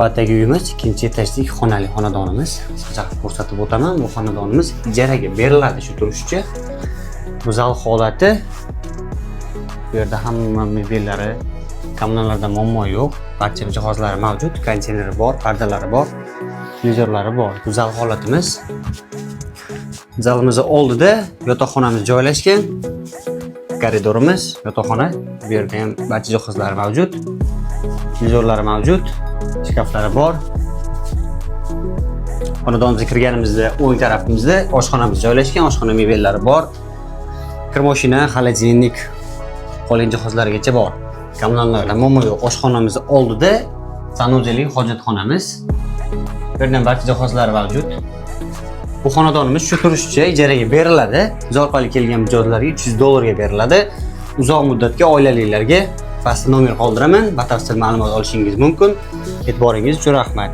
Navbatdagi uyimiz ikkinchi etajlik xonali xonadonimiz. Qisqacha ko'rsatib o'taman. Bu xonadonimiz ijaraga beriladi shu turishcha. Bu zal holati. Bu yerda hamma mebellari, kommunallarda muammo yo'q. Barcha jihozlari mavjud, konditsioneri bor, pardalari bor, televizorlari bor. Bu zal holatimiz. Zalimiz oldida yotoqxonamiz joylashgan. Koridorimiz, yotoqxona. Bu yerda ham barcha jihozlari mavjud. Televizorlari mavjud. Shkaflari bor. Xonadonimizga kirganimizda o'ng tarafimizda oshxonamiz joylashgan, oshxona mebellari bor. Kir mashina, xolodilnik, qolgan jihozlargacha bor. Kommunallarda muammo yo'q. Oshxonamiz oldida sanuzelik hojatxonamiz. Bu yerdan barcha jihozlar mavjud. Bu xonadonimiz shu turishcha ijaraga beriladi. Biz orqali kelgan mijozlarga $300 beriladi. Uzoq muddatga oilaliklarga pastda nomer qoldiraman. Batafsil ma'lumot olishingiz mumkin. E'tiboringiz uchun rahmat.